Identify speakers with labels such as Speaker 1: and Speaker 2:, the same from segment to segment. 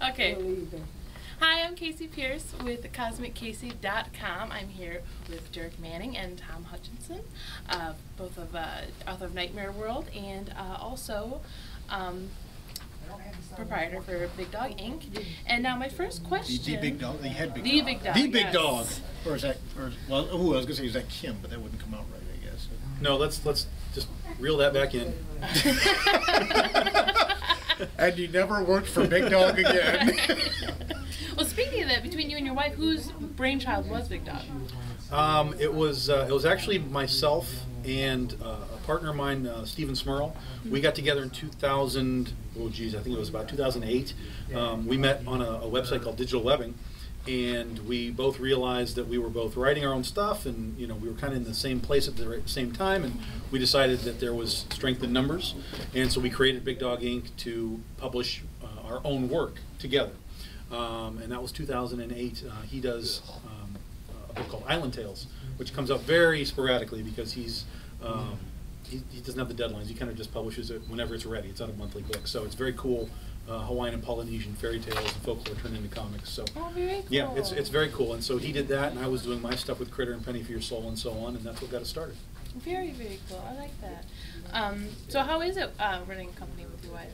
Speaker 1: Okay. Hi, I'm Casey Pierce with CosmicCasey.com. I'm here with Dirk Manning and Tom Hutchinson, both of author of Nightmare World and also proprietor for Big Dog Inc. And now my first question.
Speaker 2: The Big Dog, the head Big
Speaker 1: the
Speaker 2: Dog.
Speaker 1: Big Dog.
Speaker 2: The Big
Speaker 1: Yes.
Speaker 2: Dog. Or is that, well, I was going to say, is that Kim, but that wouldn't come out right, I guess.
Speaker 3: No, let's just reel that back in.
Speaker 2: And you never worked for Big Dog again.
Speaker 1: Well, speaking of that, between you and your wife, whose brainchild was Big Dog?
Speaker 3: It was actually myself and a partner of mine, Stephen Smurl. We got together in 2000. Oh, geez, I think it was about 2008. We met on a website called Digital Webbing, and we both realized that we were both writing our own stuff, and we were kind of in the same place at the same time, and we decided that there was strength in numbers, and so we created Big Dog Inc. to publish our own work together. And that was 2008. He does a book called Island Tales, which comes out very sporadically because he doesn't have the deadlines. He kind of just publishes it whenever it's ready. It's not a monthly book, so it's very cool. Hawaiian and Polynesian fairy tales and folklore turned into comics. So
Speaker 1: very cool.
Speaker 3: Yeah, it's very cool. And so he did that, and I was doing my stuff with Critter and Penny for Your Soul and so on, and that's what got us started.
Speaker 1: Very, very cool. I like that. So how is it running a company with your wife?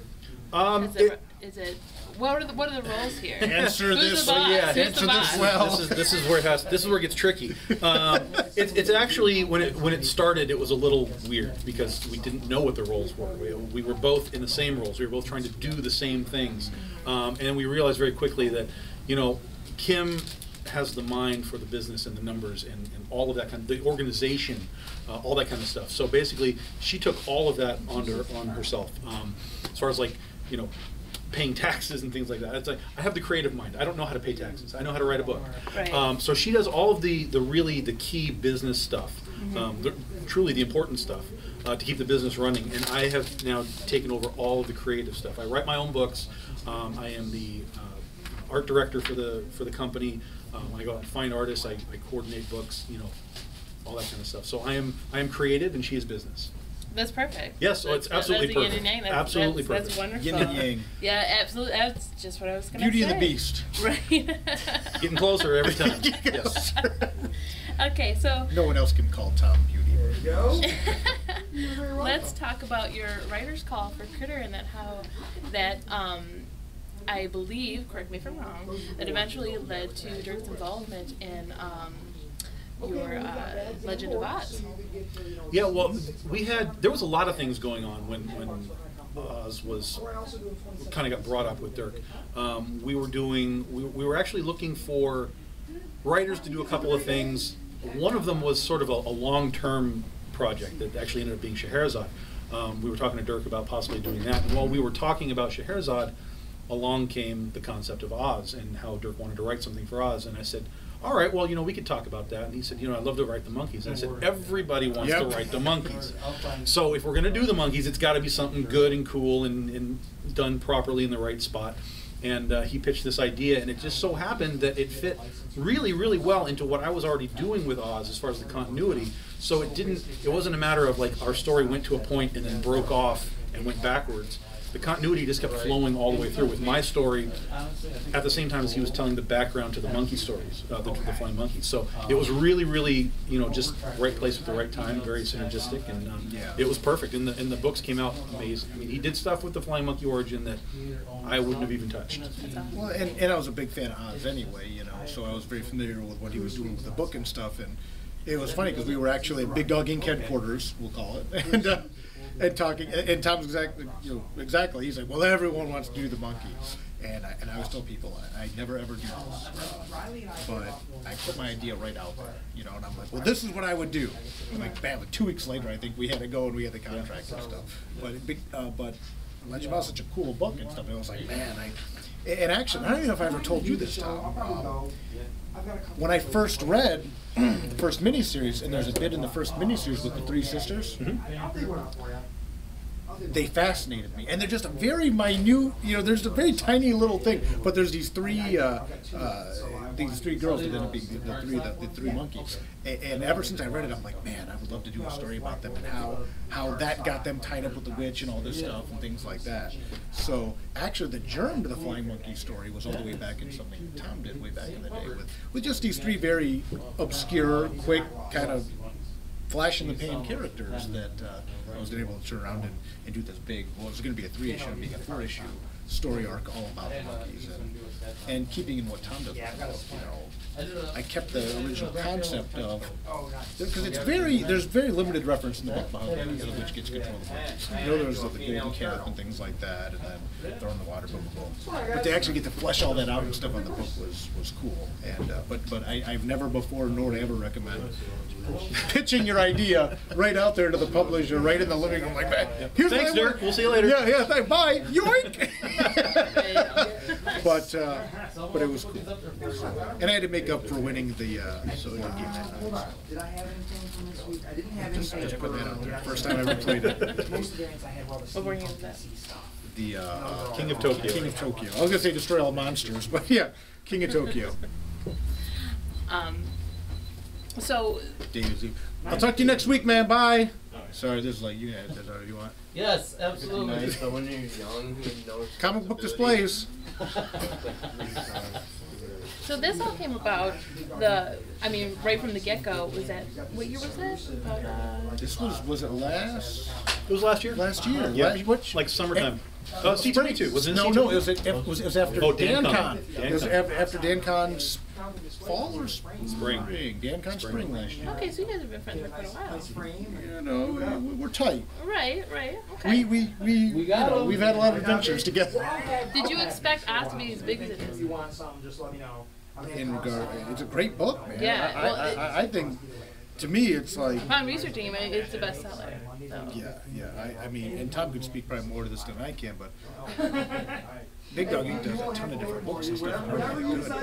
Speaker 1: What are the roles here?
Speaker 2: Answer
Speaker 1: Who's
Speaker 2: this.
Speaker 1: The boss?
Speaker 3: Yeah,
Speaker 1: Who's
Speaker 3: answer
Speaker 1: the boss?
Speaker 2: this well.
Speaker 3: This is where it gets tricky. It's actually when it started, it was a little weird because we didn't know what the roles were. We were both in the same roles. We were both trying to do the same things, and we realized very quickly that Kim has the mind for the business and the numbers and all of that the organization, all that kind of stuff. So basically, she took all of that on herself. As far as paying taxes and things like that. It's like, I have the creative mind. I don't know how to pay taxes. I know how to write a book.
Speaker 1: Right.
Speaker 3: So she does all of the key business stuff, truly the important stuff, to keep the business running. And I have now taken over all of the creative stuff. I write my own books. I am the art director for the company. I go out and find artists. I coordinate books. All that kind of stuff. So I am creative, and she is business.
Speaker 1: That's perfect.
Speaker 3: Yes, so it's absolutely perfect.
Speaker 1: Yin and yang.
Speaker 3: Absolutely perfect.
Speaker 1: That's wonderful.
Speaker 2: Yin and yang.
Speaker 1: Yeah, absolutely. That's just what I was going to say.
Speaker 2: Beauty and the Beast.
Speaker 1: Right.
Speaker 3: Getting closer every time. Yes.
Speaker 1: Okay, so
Speaker 2: no one else can call Tom Beauty. There you go.
Speaker 1: Let's talk about your writer's call for Critter and how that I believe, correct me if I'm wrong, that eventually led to Dirk's involvement in your Legend of Oz.
Speaker 3: Yeah, well, there was a lot of things going on when Oz was kind of got brought up with Dirk. We were actually looking for writers to do a couple of things. One of them was sort of a long-term project that actually ended up being Scheherazade. We were talking to Dirk about possibly doing that, and while we were talking about Scheherazade, along came the concept of Oz and how Dirk wanted to write something for Oz, and I said, all right, well, we could talk about that. And he said, I'd love to write the monkeys. And I said, everybody wants to write the monkeys. So if we're going to do the monkeys, it's got to be something good and cool and done properly in the right spot. And he pitched this idea, and it just so happened that it fit really, really well into what I was already doing with Oz as far as the continuity. So it wasn't a matter of our story went to a point and then broke off and went backwards. The continuity just kept flowing all the way through with my story at the same time as he was telling the background to the monkey stories, the flying monkeys. So it was really, really, just right place at the right time, very synergistic, and it was perfect. And the books came out amazing. I mean, he did stuff with the flying monkey origin that I wouldn't have even touched.
Speaker 2: Well, and I was a big fan of Oz anyway, so I was very familiar with what he was doing with the book and stuff. And it was funny because we were actually at Big Dog Inc. headquarters, we'll call it, and talking, and Tom's exactly. He's like, well, everyone wants to do the monkey, and I always tell people I never ever do this, but I put my idea right out there, and I'm like, well, this is what I would do. And bam, 2 weeks later, I think we had to go and we had the contract and stuff. But Legend of Oz is such a cool book and stuff. And I was like, man, and actually, I don't even know if I ever told you this, Tom. When I first read the first miniseries, and there's a bit in the first miniseries with the three sisters, they fascinated me, and they're just a very minute, you know, there's a very tiny little thing, but there's these three girls that end up being the three monkeys, and ever since I read it, I'm like, man, I would love to do a story about them and how that got them tied up with the witch and all this stuff and things like that. So actually, the germ to the Flying Monkey story was all the way back in something Tom did way back in the day with just these three very obscure, quick, kind of flash in the pan characters that I was able to turn around and do this big, well, it was going to be a 3-issue and being a 4-issue story arc all about the monkeys, and keeping in what Tom does with the book, you know, I kept the original concept of, because there's very limited reference in the book about how the witch gets control of the monkeys. You know, there's the golden calf and things like that, and then throw in the water, boom, boom, boom. But to actually get to flesh all that out and stuff on the book was cool. And but I've never before, nor ever recommend pitching your idea right out there to the publisher, right in the living room, like, man, here's
Speaker 3: Thanks,
Speaker 2: my
Speaker 3: Dirk.
Speaker 2: work.
Speaker 3: We'll see you later.
Speaker 2: Yeah, thanks. Bye. Yoink. But it was cool. And I had to make up for winning the game that night.
Speaker 4: Did I have anything from this week? I didn't have anything.
Speaker 2: Just put that out there. First time I ever played it.
Speaker 4: Most of the variants I had were all the
Speaker 1: What game is that?
Speaker 2: The
Speaker 3: King of Tokyo.
Speaker 2: King of Tokyo. I was gonna say destroy all monsters, but yeah, King of Tokyo.
Speaker 1: So
Speaker 2: Daisy. I'll talk to you next week, man. Bye. Sorry, this is like you had that. You want
Speaker 5: Yes, absolutely. So when you're young, you know.
Speaker 2: comic book displays?
Speaker 1: So this all came about right from the get-go. Was that, what year was this? About,
Speaker 2: This was it last?
Speaker 3: It was last year.
Speaker 2: Last year.
Speaker 3: Yeah,
Speaker 2: Which
Speaker 3: like summertime. C22. Was it
Speaker 2: No,
Speaker 3: C22?
Speaker 2: no, it was after
Speaker 3: Oh,
Speaker 2: Dan
Speaker 3: Dan
Speaker 2: Con.
Speaker 3: Con.
Speaker 2: It was after Dan Con's fall or spring? Dan Con spring last year.
Speaker 1: okay, so you guys have been friends for quite a while.
Speaker 2: You know, we're tight.
Speaker 1: Right, okay.
Speaker 2: We've had a lot of adventures together.
Speaker 1: Did you expect Oz to be as big as it
Speaker 4: If
Speaker 1: is?
Speaker 4: you want something, just let me know.
Speaker 2: In regard, it's a great book, man.
Speaker 1: Yeah, well,
Speaker 2: I think, to me, it's like.
Speaker 1: Upon researching it, it's the bestseller. So.
Speaker 2: Yeah. I mean, and Tom could speak probably more to this than I can, but Big Dog Inc. does a ton of different books and stuff. And they're really good. I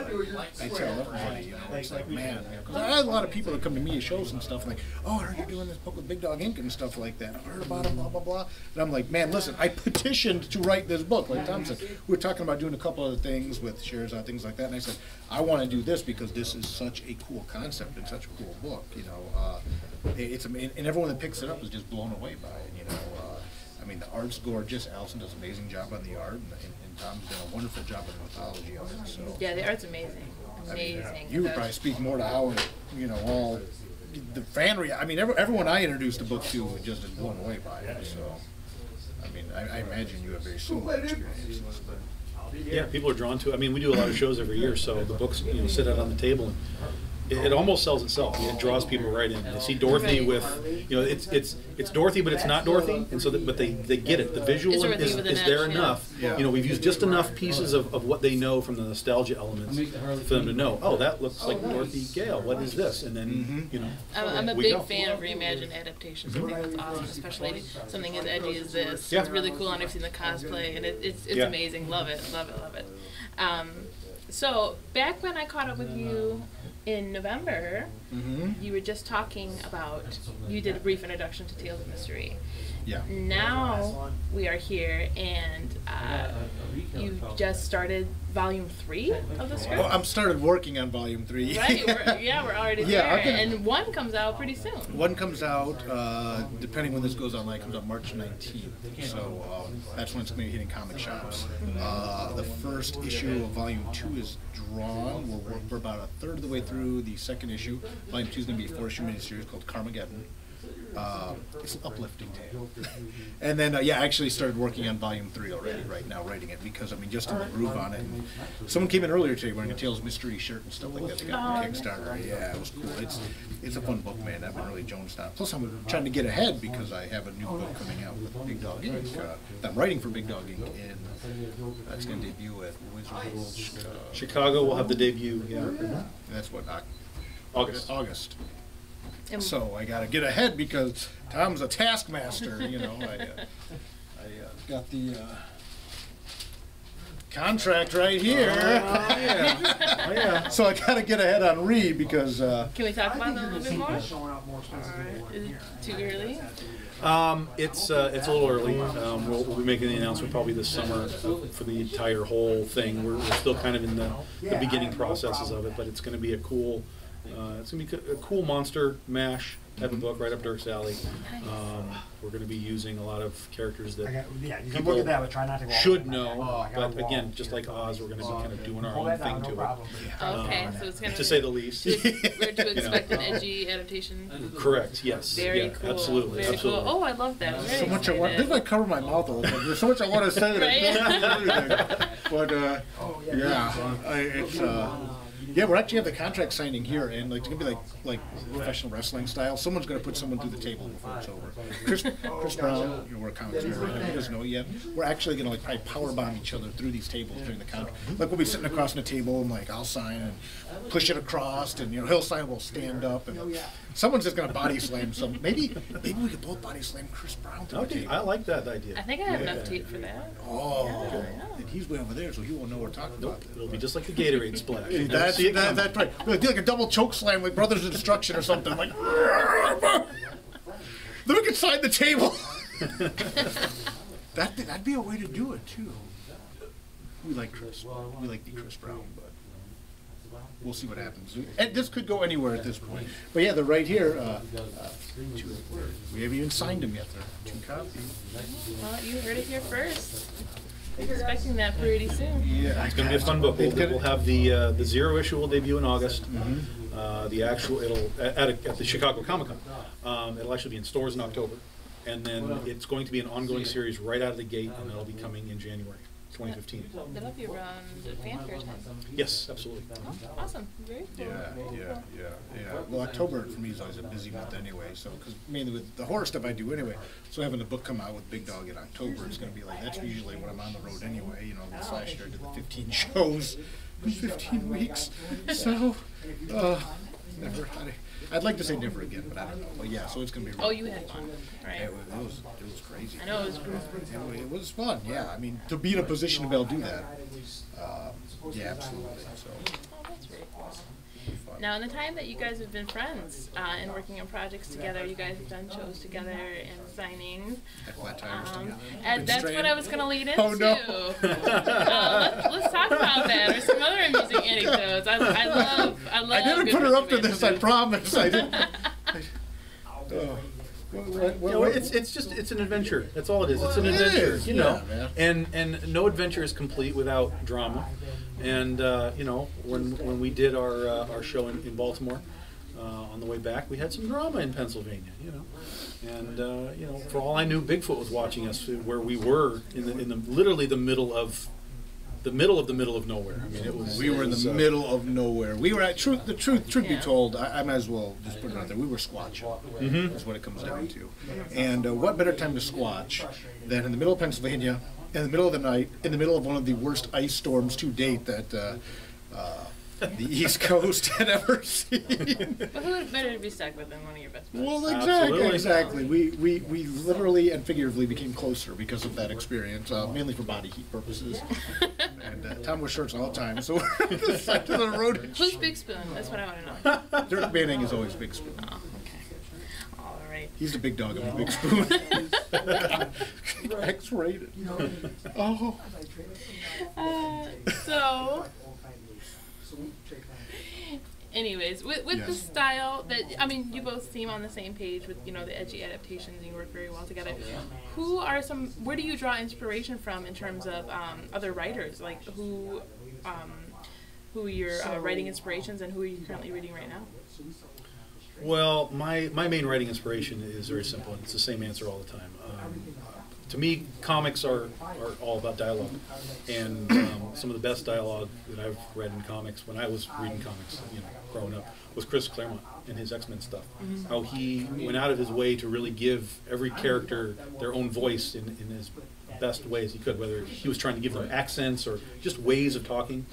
Speaker 2: tell everybody, you know, it's like, man, because I had a lot of people that come to me at shows and stuff like, oh, I heard you're doing this book with Big Dog Inc. and stuff like that. I've heard about it, blah, blah, blah. And I'm like, man, listen, I petitioned to write this book. Like Tom said, we were talking about doing a couple other things with shares on things like that. And I said, I want to do this because this is such a cool concept and such a cool book, you know. And everyone that picks it up is just blown away by it, you know. I mean, the art's gorgeous. Allison does an amazing job on the art, and Tom's done a wonderful job on the mythology of it. So
Speaker 1: Yeah, the art's amazing. Amazing.
Speaker 2: I mean, you would probably speak more to how, you know, all the fan I mean, everyone I introduced the book to was just as blown away by it. So, I mean, I imagine you have very similar experiences.
Speaker 3: Yeah, people are drawn to it. I mean, we do a lot of shows every year, so the books, you know, sit out on the table, and it almost sells itself. It draws people right in. They see Dorothy with, you know, it's Dorothy, but it's not Dorothy, and so but they get it. The visual
Speaker 1: It's Dorothy
Speaker 3: is
Speaker 1: with an
Speaker 3: there
Speaker 1: H, yeah.
Speaker 3: enough.
Speaker 2: Yeah.
Speaker 3: You know, we've used just enough pieces of what they know from the nostalgia elements for them to know. Oh, that looks like Dorothy Gale. What is this? And then you know,
Speaker 1: I'm a
Speaker 3: we
Speaker 1: big
Speaker 3: go.
Speaker 1: fan of reimagined adaptations. I think that's awesome, especially something as edgy as this.
Speaker 3: Yeah.
Speaker 1: It's really cool, and I've seen the cosplay, and it's
Speaker 3: Yeah.
Speaker 1: amazing. Love it. So back when I caught up with you in November, you were just talking about, you did a brief introduction to Tales of Mystery.
Speaker 2: Yeah.
Speaker 1: Now we are here, and you just started volume 3 of the script.
Speaker 2: Well, I'm started working on volume 3.
Speaker 1: Right? We're already
Speaker 2: Yeah,
Speaker 1: there,
Speaker 2: okay.
Speaker 1: and 1 comes out pretty soon.
Speaker 2: One comes out, depending when this goes online, comes out March 19th. So that's when it's going to be hitting comic shops. The first issue of Volume 2 is drawn. We're about a third of the way through the second issue. Volume 2 is going to be a 4-issue miniseries called Carmageddon. It's an uplifting tale. And then, I actually started working on Volume 3 already, right now, writing it, because, I mean, just in the groove on it. And someone came in earlier today wearing a Tales of Mystery shirt and stuff like that. They got on Kickstarter. Yeah, it was cool. It's a fun book, man. I've been really jonesed out. Plus, I'm trying to get ahead because I have a new book coming out with Big Dog Inc. I'm writing for Big Dog Inc. and that's going to debut at Wizard World Chicago.
Speaker 3: Chicago will have the debut. Yeah,
Speaker 2: That's what,
Speaker 3: August.
Speaker 1: And
Speaker 2: So I got to get ahead because Tom's a taskmaster, you know. I got the contract right here.
Speaker 3: Oh yeah.
Speaker 2: So I got to get ahead on Reed because
Speaker 1: can we talk about that a little bit more?
Speaker 4: Showing up more expensive than they were
Speaker 1: Is
Speaker 4: here.
Speaker 1: it too early?
Speaker 3: It's a little early. We'll be making the announcement probably this summer for the entire whole thing. We're still kind of in the beginning processes of it, but it's going to be a cool. It's going to be a cool monster mash type of book, right up Dirk's alley. We're going to be using a lot of characters that
Speaker 4: Yeah, you can
Speaker 3: people
Speaker 4: look at that, but try not to go
Speaker 3: should
Speaker 4: all
Speaker 3: know.
Speaker 4: over my
Speaker 3: But
Speaker 4: wall.
Speaker 3: again, just like Oz, we're going to be kind of doing our
Speaker 4: Pull
Speaker 3: own
Speaker 4: that
Speaker 3: thing
Speaker 4: down, no
Speaker 3: to
Speaker 4: problem.
Speaker 3: it.
Speaker 1: Okay, so it's gonna
Speaker 3: To say the least.
Speaker 1: We're to expect an edgy adaptation.
Speaker 3: Correct. Yes.
Speaker 1: Very
Speaker 3: yeah,
Speaker 1: cool.
Speaker 3: Absolutely.
Speaker 1: Very
Speaker 3: absolutely.
Speaker 1: cool. Oh, I love that. I'm very
Speaker 2: So much I want. This
Speaker 1: excited.
Speaker 2: might cover my mouth a little bit. There's so much I want to say. That but it's. Yeah, we're actually have the contract signing here, and like it's gonna be like professional wrestling style. Someone's gonna put someone through the table before it's over. Chris Brown, we're a comics nerd. He doesn't know it yet. We're actually gonna like probably power bomb each other through these tables during the contract. Like we'll be sitting across the table, and like I'll sign and push it across, and he'll sign, we'll stand up, and someone's just gonna body slam some. Maybe we could both body slam Chris Brown through the
Speaker 3: Okay,
Speaker 2: table.
Speaker 3: I like that idea.
Speaker 1: I think I have enough tape for that.
Speaker 2: Oh,
Speaker 1: Yeah.
Speaker 2: and he's way over there, so he won't know we're talking about.
Speaker 3: It'll be just like the Gatorade splash. You never
Speaker 2: That's
Speaker 3: see it coming.
Speaker 2: that's right. We'll do like a double choke slam with Brothers Instruction or something. Like, then we can sign the table. That'd be a way to do it too. We like Chris. We like the Chris Brown, but we'll see what happens. And this could go anywhere at this point. But yeah, they're right here. We haven't even signed them yet. They're 2 copies.
Speaker 1: Well, you heard it here first. Expecting that pretty soon.
Speaker 2: Yeah,
Speaker 3: It's going to be a fun book. We'll have the zero issue will debut in August. The actual at the Chicago Comic-Con. It'll actually be in stores in October, and then it's going to be an ongoing series right out of the gate, and that'll be coming in January 2015.
Speaker 1: That'll be around fanfare time.
Speaker 3: Yes, absolutely.
Speaker 1: Oh, awesome. Very cool.
Speaker 2: Yeah. Well, October for me is always a busy month anyway. So, because mainly with the horror stuff I do anyway. So having the book come out with Big Dog in October is going to be like that's usually when I'm on the road anyway. This last year I did the 15 shows, 15 weeks. So, never. I'd like to say never again, but I don't know. But yeah, so it's going to be.
Speaker 1: Oh, you had fun, right?
Speaker 2: It was crazy.
Speaker 1: I know it was cool.
Speaker 2: It was fun. Yeah, I mean to be in a position to be able to do that. Yeah, absolutely. So.
Speaker 1: Oh, that's very cool. Now, in the time that you guys have been friends and working on projects together, you guys have done shows together and signings.
Speaker 2: Flat tires together.
Speaker 1: And that's what I was going to lead into.
Speaker 2: Oh, no.
Speaker 1: Let's talk about that or some other amusing anecdotes. I love.
Speaker 2: I didn't
Speaker 1: good
Speaker 2: put her up to
Speaker 1: working
Speaker 2: this. I promise. I didn't.
Speaker 3: It's an adventure. That's all it is. It's an
Speaker 2: It
Speaker 3: adventure,
Speaker 2: is,
Speaker 3: you know.
Speaker 2: yeah, man.
Speaker 3: And no adventure is complete without drama. And when we did our show in Baltimore, on the way back, we had some drama in Pennsylvania, And for all I knew, Bigfoot was watching us where we were in the literally the middle of nowhere. I mean, it was.
Speaker 2: We were in the middle of nowhere. We were at truth be told, I might as well just put it out there. We were squatching. That's what it comes down to. And what better time to squatch than in the middle of Pennsylvania, in the middle of the night, in the middle of one of the worst ice storms to date that the East Coast had ever seen.
Speaker 1: But who would better be stuck with than one of your best friends?
Speaker 2: Well,
Speaker 3: Absolutely.
Speaker 2: exactly. We literally and figuratively became closer because of that experience, mainly for body heat purposes. And Tom was shirts all the time, so we're on the side of the road.
Speaker 1: Who's Big Spoon? That's what I want to know.
Speaker 2: Dirk Manning is always Big Spoon.
Speaker 1: Oh, okay. All right.
Speaker 2: He's the big dog of the Big Spoon. X-rated. Oh.
Speaker 1: So, anyways, with the
Speaker 2: Yes.
Speaker 1: style that, I mean, you both seem on the same page with, the edgy adaptations and you work very well together. Where do you draw inspiration from in terms of other writers? Like who your writing inspirations and who are you currently reading right now?
Speaker 3: Well, my main writing inspiration is very simple, and it's the same answer all the time. To me, comics are all about dialogue, and some of the best dialogue that I've read in comics when I was reading comics, growing up, was Chris Claremont and his X-Men stuff. How he went out of his way to really give every character their own voice in his best ways he could, whether he was trying to give them accents or just ways of talking.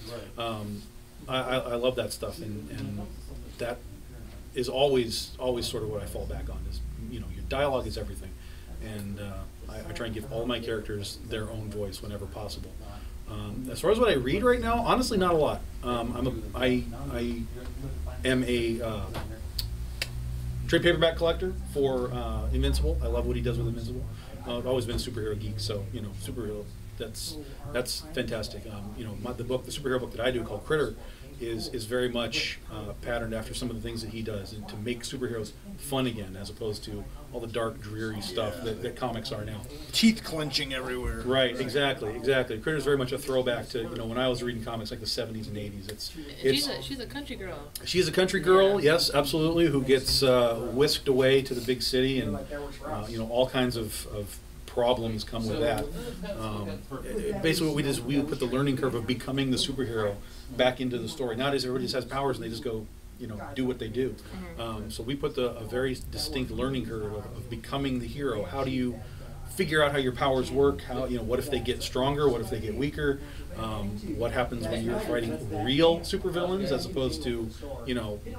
Speaker 3: I love that stuff, and that is always sort of what I fall back on. Is your dialogue is everything, and I try and give all my characters their own voice whenever possible. As far as what I read right now, honestly, not a lot. I am a trade paperback collector for Invincible. I love what he does with Invincible. I've always been a superhero geek, so superhero. That's fantastic. The superhero book that I do called Critter is very much patterned after some of the things that he does, and to make superheroes fun again, as opposed to all the dark, dreary stuff that comics are now.
Speaker 2: Teeth clenching everywhere.
Speaker 3: Right, exactly. Critter's very much a throwback to when I was reading comics like the 70s and 80s.
Speaker 1: She's a country girl.
Speaker 3: She's a country girl, yes, absolutely, who gets whisked away to the big city, and all kinds of problems come with that. Basically what we did is we put the learning curve of becoming the superhero back into the story. Nowadays everybody just has powers and they just go, do what they do. So we put a very distinct learning curve of becoming the hero. How do you figure out how your powers work? How what if they get stronger? What if they get weaker? What happens when you're fighting real supervillains as opposed to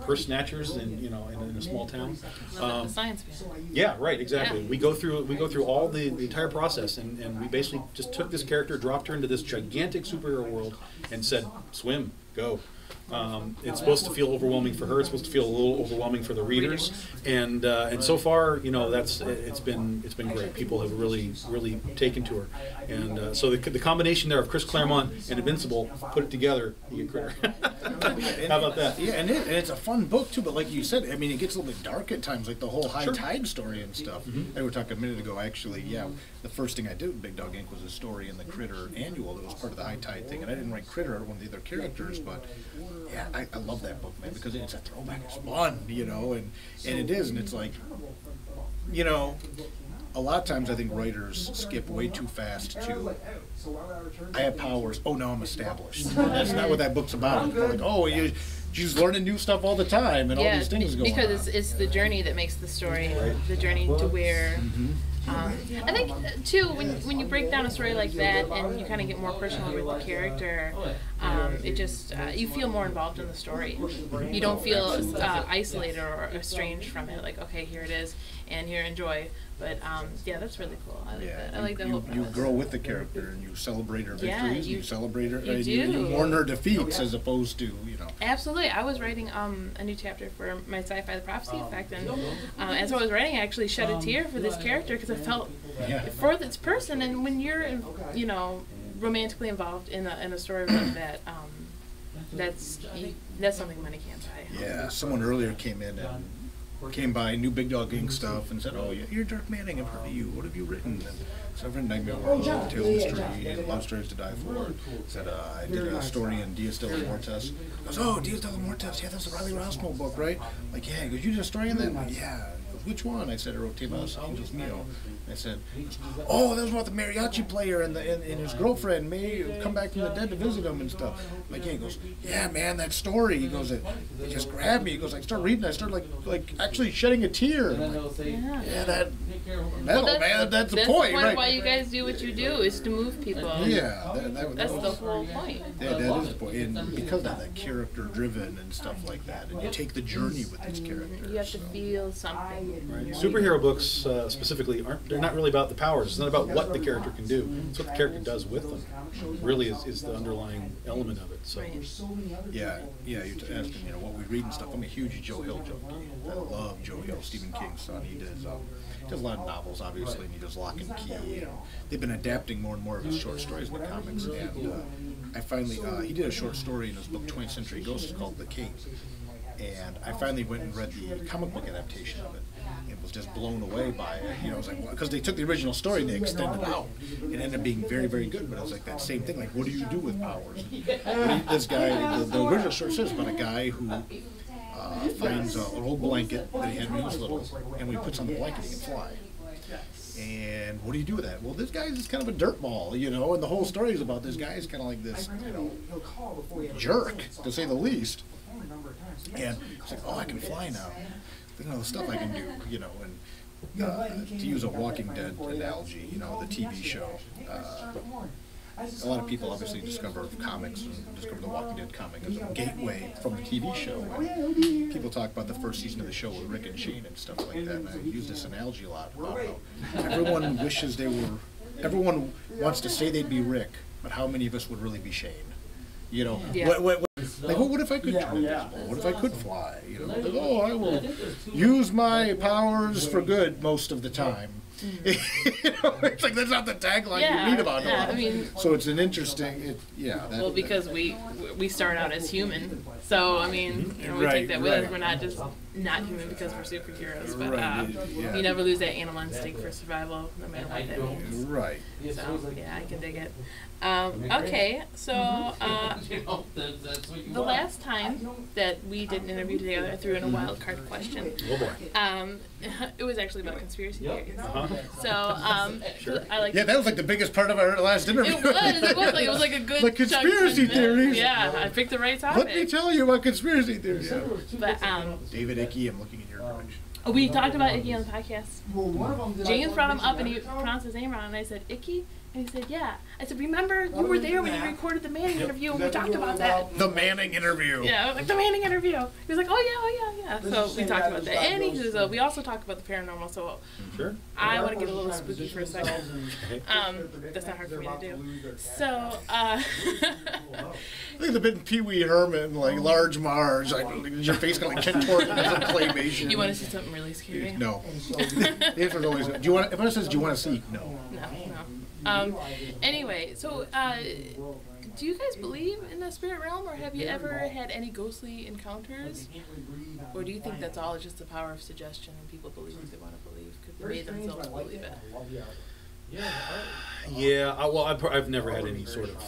Speaker 3: purse snatchers in a small town?
Speaker 1: The science fan.
Speaker 3: Yeah, right, exactly.
Speaker 1: Yeah.
Speaker 3: We go through all the entire process, and we basically just took this character, dropped her into this gigantic superhero world, and said, swim, go. It's supposed to feel overwhelming for her. It's supposed to feel a little overwhelming for the readers, and so far, it's been great. People have really taken to her, and so the combination there of Chris Claremont and Invincible, put it together, you get Critter. How about that?
Speaker 2: Yeah, and it's a fun book too. But like you said, I mean, it gets a little bit dark at times, like the whole high tide story and stuff.
Speaker 3: Mm-hmm.
Speaker 2: I were talking a minute ago. Actually, the first thing I did with Big Dog Inc. was a story in the Critter annual that was part of the high tide thing, and I didn't write Critter or one of the other characters, but yeah, I love that book, man, because it's a throwback. It's fun, and it is, and it's like, a lot of times I think writers skip way too fast to, I have powers, oh, now I'm established. That's not what that book's about. It's like, oh, she's learning new stuff all the time, and all these things going on.
Speaker 1: Because it's the journey that makes the story, the journey to where... I think too, when you break down a story like that and you kind of get more personal with the character, it just you feel more involved in the story. You don't feel isolated or estranged from it. Like, okay, here it is, and here, enjoy. But that's really cool. I like that. I like that whole
Speaker 2: You
Speaker 1: premise.
Speaker 2: grow with the character, and you celebrate her victories,
Speaker 1: you-
Speaker 2: you celebrate her,
Speaker 1: you
Speaker 2: you
Speaker 1: do.
Speaker 2: mourn her defeats, as opposed to
Speaker 1: Absolutely. I was writing a new chapter for my sci-fi The Prophecy Effect, and as I was writing, I actually shed a tear for this character because I felt for this person. And when you're, romantically involved in a story like that, that's something money can't buy.
Speaker 2: Yeah, someone earlier came by, knew Big Dog Inc. stuff, and said, "Oh, you're Dirk Manning. I've heard of you. What have you written?" And so I've written Nightmare World, Tales of Mystery, and Love Stories to Die For. Said I did a story in Dias de la Mortis. He goes, "Oh, Dias de la Mortis. Yeah, that's the Riley Rossmo book, right?" Like, yeah. He goes, "You did a story in that?" I'm like, yeah. He goes, "Which one?" I said, "I wrote Temas Angels Mio." I said, "Oh, that was about the mariachi player and his girlfriend may come back from the dead to visit him and stuff." I'm like, yeah. He goes, "Yeah, man, that story." He goes, "It just grabbed me." He goes, "I started reading. I started like actually shedding a tear." I'm like, yeah, that metal, man. That's the point, right?
Speaker 1: Why you guys do what you do is to move people.
Speaker 2: Yeah,
Speaker 1: That's the whole point.
Speaker 2: Yeah, that is the point. And because of that character-driven and stuff like that, and you take the journey with these characters.
Speaker 1: You have to feel something.
Speaker 3: Right. Superhero books specifically they're not really about the powers. It's not about what the character can do. It's what the character does with them. Really is the underlying element of it. So
Speaker 2: Yeah. You're asking, what we read and stuff. I'm a huge Joe Hill junkie. I love Joe Hill, Stephen King's son. He does a lot of novels, obviously, and he does Lock and Key. They've been adapting more and more of his short stories in the comics. And I finally, he did a short story in his book 20th Century Ghosts called The Cape. And I finally went and read the comic book adaptation of it. And was just blown away by it. I was like, because they took the original story and they extended it out. It ended up being very, very good. But I was like, that same thing. Like, what do you do with powers? This guy, the original story says about a guy who finds an old blanket that he had when he was little, and when he puts on the blanket, he can fly. And what do you do with that? Well, this guy's just kind of a dirtball, and the whole story is about this guy is kind of like this, jerk, to say the least. And it's like, oh, I can fly now. Think of all the stuff I can do, and to use a Walking Dead analogy, the TV show. A lot of people obviously discover comics and discover the Walking Dead comic as a gateway from the TV show. And people talk about the first season of the show with Rick and Shane and stuff like that. And I use this analogy a lot about how everyone wishes they were. Everyone wants to say they'd be Rick, but how many of us would really be Shane? Like, well, what if I could turn invisible? What if I could fly? You know, like, oh, I will use my powers for good most of the time. You know, it's like that's not the tagline you read about.
Speaker 1: Yeah, I mean,
Speaker 2: so it's an interesting,
Speaker 1: well, because we start out as human, so I mean, you know, we take that with us. We're not just not human because we're superheroes, but you never lose that animal instinct for survival, no matter what that means.
Speaker 2: Right.
Speaker 1: So yeah, I can dig it. Okay, so the last time that we did an interview together, I threw in a wild card question.
Speaker 3: Oh boy.
Speaker 1: It was actually about conspiracy theories. So
Speaker 3: Sure.
Speaker 1: I like.
Speaker 2: Yeah, that was like the biggest part of our last interview.
Speaker 1: It was like a good.
Speaker 2: Like conspiracy theories.
Speaker 1: Yeah, I picked the right topic.
Speaker 2: Let me tell you about conspiracy theories. Yeah.
Speaker 1: But
Speaker 2: David Icke, I'm looking in your direction.
Speaker 1: we talked about Icky on the podcast. James brought him up and he pronounced his name wrong, and I said Icky. And he said, yeah. I said, remember, you were there when you recorded the Manning interview, and we talked about that.
Speaker 2: The Manning interview.
Speaker 1: Yeah, like the Manning interview. He was like, oh, yeah. So we talked about that. And we also talked about the paranormal, so
Speaker 3: Sure.
Speaker 1: I want to get a little spooky for a second. That's not hard for me to do. So,
Speaker 2: I think the big Pee Wee Herman, like Large Marge, like your face kind of like contorted as a claymation.
Speaker 1: You want to see something really scary?
Speaker 2: No. The answer is always, do you want? If I says, do you want to see? No.
Speaker 1: No. Anyway, so do you guys believe in the spirit realm, or have you ever had any ghostly encounters? Or do you think that's all just the power of suggestion and people believe what they want to believe because they made themselves believe it?
Speaker 3: Yeah, well, I've never had any sort of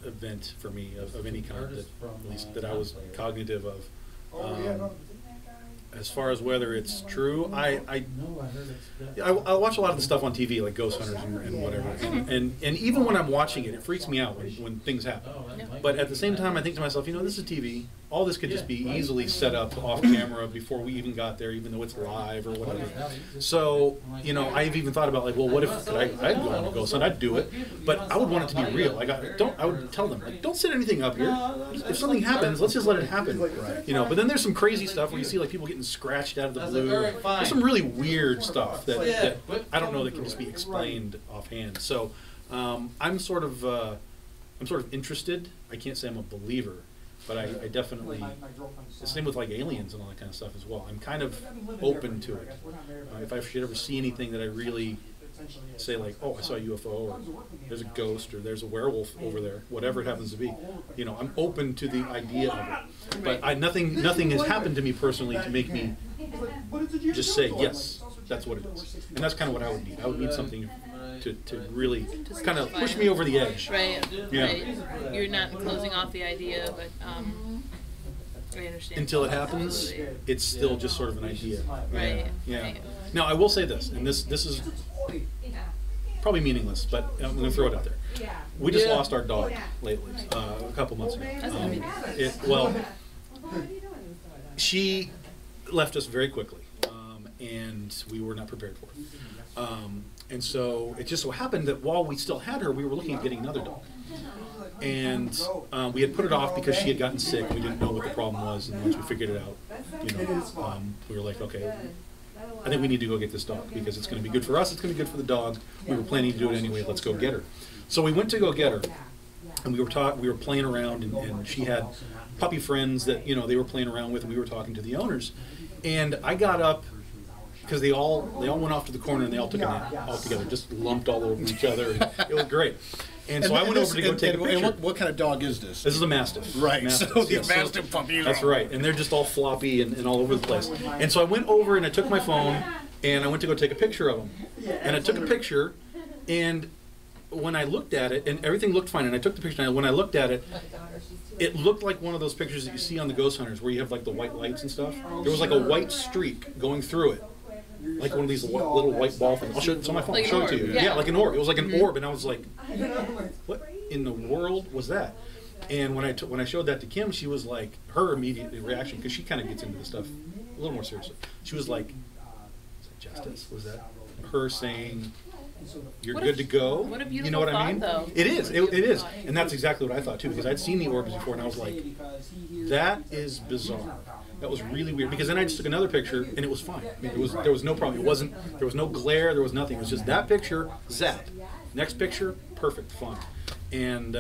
Speaker 3: event for me of any kind that, at least that I was cognitive of. As far as whether it's true, I watch a lot of the stuff on TV, like Ghost Hunters and whatever, and even when I'm watching it, it freaks me out when things happen. But at the same time, I think to myself, this is TV. All this could just be easily set up off camera before we even got there, even though it's live or whatever. So, I've even thought about like, well, what if I'd go on a ghost hunt? I'd do it, but I would want it to be real. I would tell them, like, don't set anything up here. If something happens, let's just let it happen. But then there's some crazy stuff where you see like people getting scratched out of the blue. There's some really weird stuff that I don't know that can just be explained offhand. So I'm sort of interested. I can't say I'm a believer, but I definitely, the same with like aliens and all that kind of stuff as well. I'm kind of open to it. If I should ever see anything that I really say like, oh, I saw a UFO, or there's a ghost, or there's a werewolf over there, whatever it happens to be, I'm open to the idea of it. But nothing has happened to me personally to make me just say, yes, that's what it is. And that's kind of what I would need. I would need something to really kind of push me over the edge.
Speaker 1: Right.
Speaker 3: Yeah.
Speaker 1: Right. You're not closing off the idea, but I understand.
Speaker 3: Until it happens, it's still just sort of an idea.
Speaker 1: Right.
Speaker 3: Yeah.
Speaker 1: Right.
Speaker 3: Now, I will say this, and this is probably meaningless, but I'm going to throw it out there. We just lost our dog lately, a couple months ago. She left us very quickly, and we were not prepared for it. And so it just so happened that while we still had her, we were looking at getting another dog. And we had put it off because she had gotten sick. We didn't know what the problem was, and once we figured it out, we were like, okay, I think we need to go get this dog because it's going to be good for us. It's going to be good for the dog. We were planning to do it anyway. Let's go get her. So we went to go get her, and we were playing around, and she had puppy friends that they were playing around with, and we were talking to the owners. And I got up because they all went off to the corner and they all took a nap all together, just lumped all over each other. And it was great. And so I went over to go take a picture.
Speaker 2: What kind of dog is this?
Speaker 3: This is a Mastiff.
Speaker 2: Right,
Speaker 3: Mastiff.
Speaker 2: so the Mastiff puppy.
Speaker 3: That's right, and they're just all floppy and all over the place. And so I went over and I took my phone and I went to go take a picture of them. And I took a picture, and when I looked at it, and everything looked fine, and I took the picture, and when I looked at it, it looked like one of those pictures that you see on the Ghost Hunters where you have like the white lights and stuff. There was like a white streak going through it. Like one of these little white ball things. I'll show it. It's on my phone. I'll show it to you. Yeah, like an orb. It was like an orb, and I was like, "What in the world was that?" And when I showed that to Kim, she was like, her immediate reaction, because she kind of gets into this stuff a little more seriously. She was like, "Is that justice? Was that her saying you're good to go?"
Speaker 1: What a beautiful
Speaker 3: you know what I mean?
Speaker 1: Thought, though.
Speaker 3: It is. It is, and that's exactly what I thought too, because I'd seen the orbs before, and I was like, "That is bizarre." That was really weird, because then I just took another picture and it was fine. I mean, there was no problem. There was no glare. There was nothing. It was just that picture, zap. Next picture, perfect, fine. And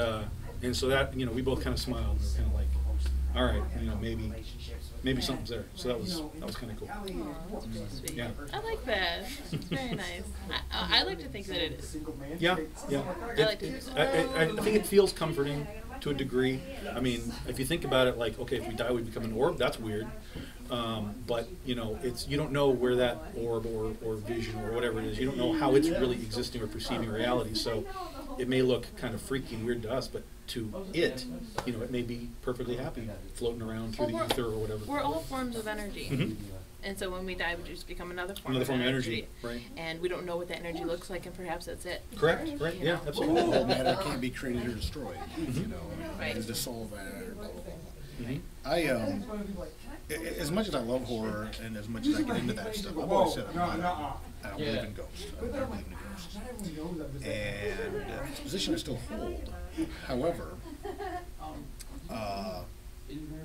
Speaker 3: And so that, you know, we both kind of smiled. And we were kind of like, all right, you know, maybe something's there. So that was kind of cool.
Speaker 1: Aw, that's really sweet.
Speaker 3: Yeah.
Speaker 1: I like that. It's very nice. I like to think that it is.
Speaker 3: Yeah, yeah.
Speaker 1: I like to do that.
Speaker 3: I think it feels comforting to a degree. I mean, if you think about it, like, okay, if we die, we become an orb. That's weird. But you know, you don't know where that orb or vision or whatever it is. You don't know how it's really existing or perceiving reality. So it may look kind of freaky and weird to us, but to it, you know, it may be perfectly happy floating around through the ether or whatever.
Speaker 1: We're all forms of energy.
Speaker 3: Mhm.
Speaker 1: And so when we die, we just become another form
Speaker 3: Another
Speaker 1: of
Speaker 3: form of
Speaker 1: energy.
Speaker 3: energy, right.
Speaker 1: And we don't know what that energy looks like, and perhaps that's it.
Speaker 3: Correct, right,
Speaker 1: You
Speaker 3: yeah,
Speaker 1: know?
Speaker 3: absolutely.
Speaker 2: All matter can't be created or destroyed. You know,
Speaker 1: Right.
Speaker 2: there's the soul of matter. Blah, blah, blah.
Speaker 3: Mhm.
Speaker 2: As much as I love horror and as much as I get into that stuff, I've always said I don't believe in ghosts. I don't believe in ghosts. And it's a position I still hold. However, a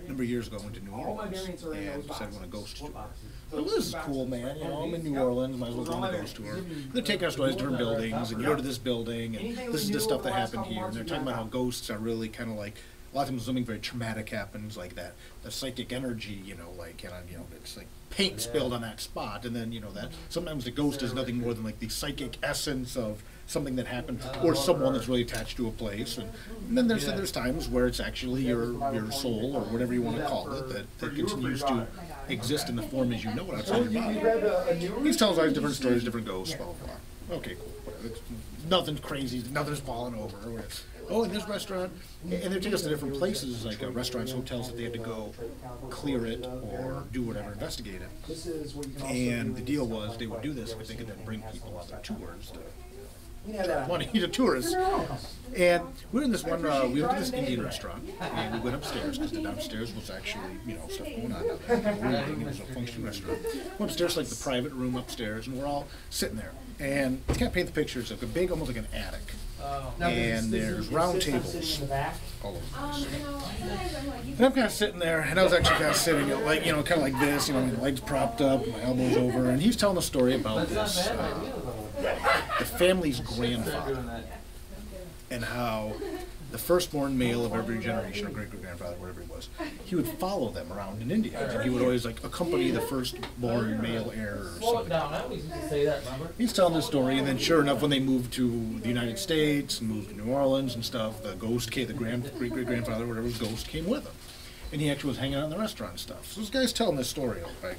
Speaker 2: number of years ago I went to New Orleans and decided I want a ghost tour. Well, this is cool, man. You know, I'm in New Orleans, might as well go on a ghost tour. They're taking us to all these different buildings, and you go to this building, and this is the stuff that happened here. And they're talking about how ghosts are really kind of like, a lot of times something very traumatic happens, like that, the psychic energy, you know, like, and, you know, it's like paint spilled on that spot, and then, you know, that sometimes the ghost is nothing more than like the psychic essence of something that happened, or someone that's really attached to a place, and then there's times where it's actually your soul, or whatever you want to call it, that continues to exist in the form as you know it outside your body. He tells all these different stories, different ghosts, blah, blah, blah. Okay, cool. It's nothing crazy, nothing's falling over. Oh, in this restaurant, and they take us to different places, like restaurants, hotels, that they had to go clear it or do whatever, investigate it. And the deal was they would do this if they could then bring people on their tours to want to eat a tourist. And we were in this one, we went to this Indian restaurant, and we went upstairs, because the downstairs was actually, you know, stuff going on down there. It was a functioning restaurant. Went upstairs, like the private room upstairs, and we're all sitting there. And to kind of paint the picture, it's like a big, almost like an attic. And there's round tables all over the place. And I'm kind of sitting there, and I was actually kind of sitting, like, you know, kind of like this, you know, my legs propped up, my elbows over, and he's telling a story about this, the family's grandfather, and how the firstborn male of every generation, or great-great-grandfather, whatever he was, he would follow them around in India, and he would always, like, accompany the firstborn male heir or something. He's telling this story, and then sure enough, when they moved to the United States, and moved to New Orleans and stuff, the ghost came, the great-great-grandfather, whatever his ghost, came with him. And he actually was hanging out in the restaurant and stuff. So this guy's telling this story, right?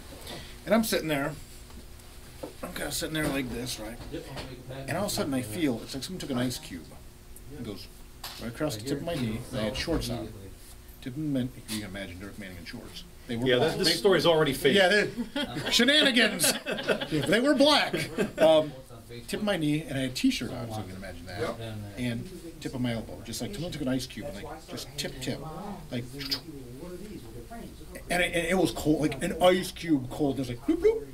Speaker 2: And I'm sitting there, I'm kind of sitting there like this, right? And all of a sudden I feel, it's like someone took an ice cube. It goes right across the tip of my knee, and I had shorts on. You can imagine Dirk Manning in shorts. They were black.
Speaker 3: This story's already fake.
Speaker 2: Yeah, shenanigans! They were black. Tip of my knee, and I had a t-shirt on, so you can imagine that. And tip of my elbow, just like someone took an ice cube and like just tip, like. And it was cold, like an ice cube cold. It was like bloop bloop.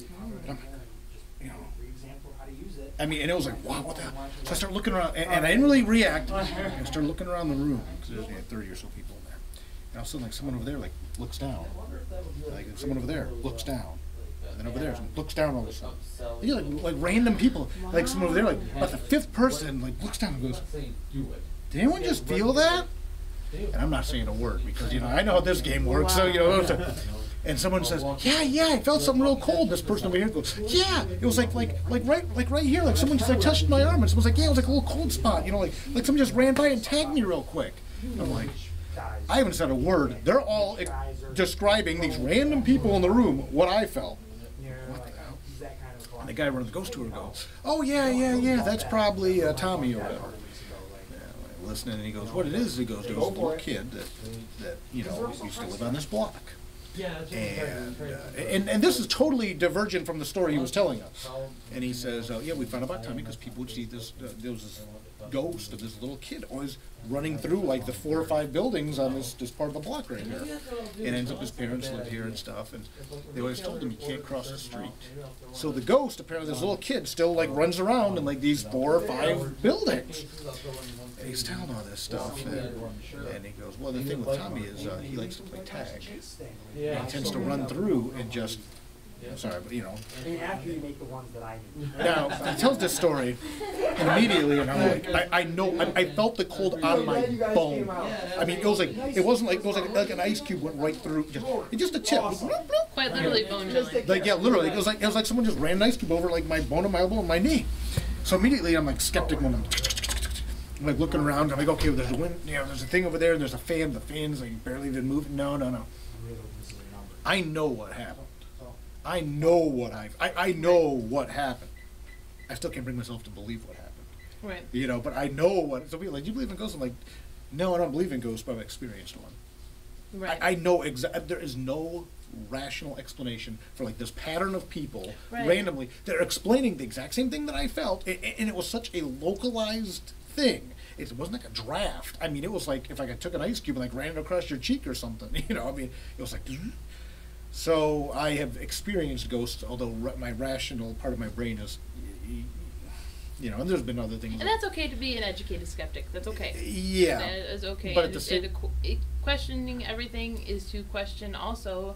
Speaker 2: You know. I mean, and it was like, wow, what the hell? So I started looking around, and I didn't really react. I started looking around the room, because there's 30 or so people in there. And all of a sudden, like, someone over there, like, looks down. Like, someone over there looks down. And then over there, someone looks down all of a sudden. You know, like random people, like someone over there, like, about the fifth person, like, looks down and goes, did anyone just feel that? And I'm not saying a word, because, you know, I know how this game works, so, you know, and someone says, yeah, I felt something real cold. This person over here goes, yeah, it was like right here, like someone just like touched my arm, and someone's like, yeah, it was like a little cold spot, you know, like someone just ran by and tagged me real quick. And I'm like, I haven't said a word. They're all describing, these random people in the room, what I felt. What the hell? And the guy running the ghost tour goes, oh yeah, that's probably Tommy or whatever. Listening, and he goes, what it is, he goes, there was a little kid that you know, used to live on this block. And this is totally divergent from the story he was telling us. And he says, yeah, we found out about Tommy because people would see this, there was this ghost of this little kid always running through like the 4 or 5 buildings on this part of the block right here. And ends up his parents lived here and stuff, and they always told him you can't cross the street. So the ghost, apparently this little kid, still like runs around in like these 4 or 5 buildings. And he's telling all this stuff, and he goes, well, the thing with Tommy is he likes to play tag. And he tends to run through and just Sorry, but you know.
Speaker 4: And after you make the ones that I do.
Speaker 2: Now he tells this story, and immediately, and I'm like, I know, I felt the cold on my bone. I mean, it wasn't like like an ice cube went right through, just a tip.
Speaker 1: Quite literally bone chilling.
Speaker 2: Like yeah, literally, it was like someone just ran an ice cube over like my bone of my elbow and my knee. So immediately I'm like skeptic when I'm like looking around. I'm like, okay, well, there's a wind, you know, there's a thing over there, and there's a fan. The fan's like barely even moving. No. I know what happened. I know what happened. I still can't bring myself to believe what happened.
Speaker 1: Right.
Speaker 2: You know, but I know what. So people are like, do you believe in ghosts? I'm like, no, I don't believe in ghosts, but I've experienced one.
Speaker 1: Right.
Speaker 2: I know exactly. There is no rational explanation for like this pattern of people randomly. They're explaining the exact same thing that I felt, and it was such a localized thing. It wasn't like a draft. I mean, it was like if I took an ice cube and like ran it across your cheek or something. You know, I mean, it was like. So I have experienced ghosts, although my rational part of my brain is, you know, and there's been other things.
Speaker 1: And that's okay to be an educated skeptic. That's okay.
Speaker 2: Yeah.
Speaker 1: That is okay.
Speaker 2: But
Speaker 1: and,
Speaker 2: at the same,
Speaker 1: questioning everything is to question also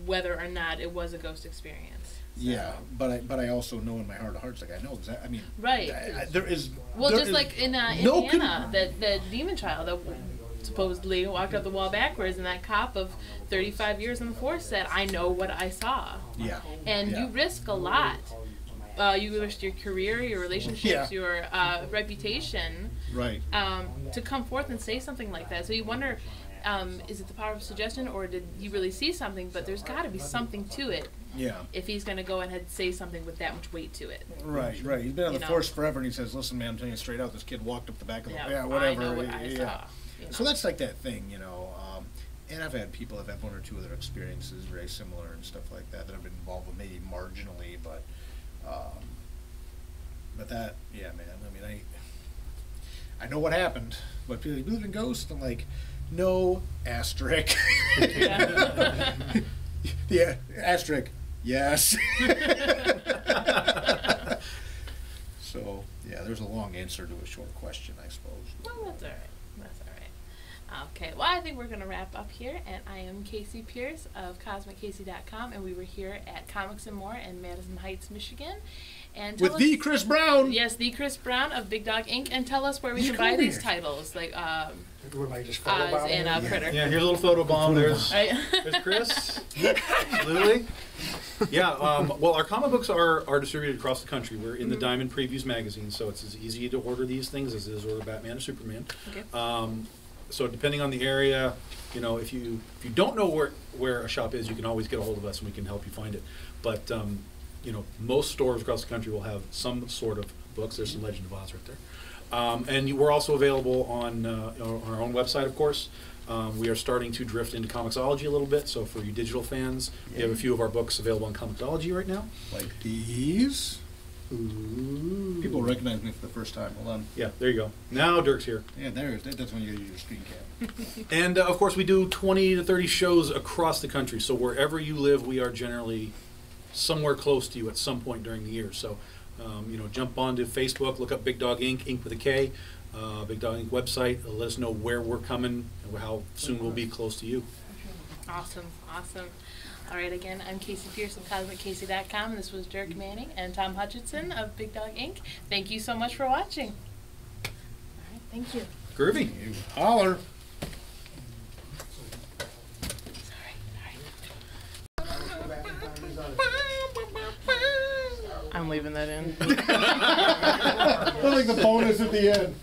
Speaker 1: whether or not it was a ghost experience. So.
Speaker 2: Yeah, but I also know in my heart of hearts, like I know exactly. I mean,
Speaker 1: right.
Speaker 2: There is.
Speaker 1: Well,
Speaker 2: there
Speaker 1: just
Speaker 2: is
Speaker 1: like in
Speaker 2: no
Speaker 1: Anna, the demon child that supposedly walked up the wall backwards, and that cop of 35 years in the force said, "I know what I saw."
Speaker 2: Yeah.
Speaker 1: And you risk a lot. You risk your career, your relationships, your reputation.
Speaker 2: Right.
Speaker 1: To come forth and say something like that. So you wonder, is it the power of suggestion, or did you really see something? But there's got to be something to it.
Speaker 2: Yeah.
Speaker 1: If he's going to go ahead and say something with that much weight to it.
Speaker 2: Right. He's been on the force forever, and he says, "Listen, man, I'm telling you straight out, this kid walked up the back of the whatever."
Speaker 1: I know what I saw. You know.
Speaker 2: So that's like that thing, you know. And I've had one or two other experiences very similar and stuff like that I've been involved with, maybe marginally, but that, yeah, man. I mean, I know what happened, but people believe in ghosts. I'm like, no, asterisk. Yeah, asterisk. Yes. So yeah, there's a long answer to a short question, I suppose.
Speaker 1: Well, that's all right. Okay, well, I think we're going to wrap up here, and I am Casey Pierce of CosmicCasey.com, and we were here at Comics and More in Madison Heights, Michigan. And
Speaker 2: with the Chris Brown!
Speaker 1: Yes, the Chris Brown of Big Dog Inc., and tell us where we can buy these titles, like Oz and Critter.
Speaker 3: Yeah, here's a little photo bomb. There's Chris. Absolutely. Yeah, well, our comic books are distributed across the country. We're in the Diamond Previews magazine, so it's as easy to order these things as it is order Batman or Superman. Okay. So depending on the area, you know, if you don't know where a shop is, you can always get a hold of us and we can help you find it. But you know, most stores across the country will have some sort of books. There's some Legend of Oz right there. And we're also available on our own website, of course. We are starting to drift into Comixology a little bit, so for you digital fans, we have a few of our books available on Comixology right now.
Speaker 2: Like these? Ooh. People recognize me for the first time. Hold on.
Speaker 3: Yeah, there you go. Now Dirk's here.
Speaker 2: Yeah, that's when you use your screen cap.
Speaker 3: And of course, we do 20 to 30 shows across the country. So wherever you live, we are generally somewhere close to you at some point during the year. So, you know, jump onto Facebook, look up Big Dog Inc., Inc. with a K, Big Dog Inc. website. Let us know where we're coming and how soon we'll be close to you.
Speaker 1: Awesome. All right, again, I'm Casey Pierce of CosmicCasey.com, and this was Dirk Manning and Tom Hutchinson of Big Dog Inc. Thank you so much for watching. All right, thank you.
Speaker 3: Groovy.
Speaker 2: You holler.
Speaker 1: I'm leaving that in.
Speaker 2: I like the bonus at the end.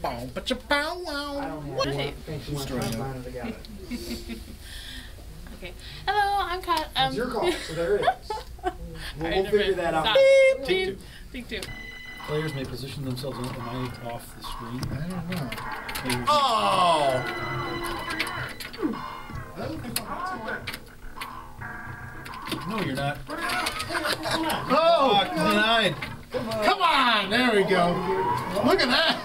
Speaker 2: Bow, ba cha bow wow.
Speaker 4: I don't have
Speaker 1: What?
Speaker 4: one. Thanks so much. I'm fine together.
Speaker 1: Okay. Hello, I'm Kat.
Speaker 4: It's your call, so there it is. We'll
Speaker 1: Alright,
Speaker 4: figure that out.
Speaker 1: Stop.
Speaker 3: Take two.
Speaker 1: Take two.
Speaker 3: Players may position themselves on. Am I off the screen?
Speaker 2: I don't know.
Speaker 3: No, you're not.
Speaker 2: Oh!
Speaker 3: Denied.
Speaker 2: Come on! There we go. Look at that!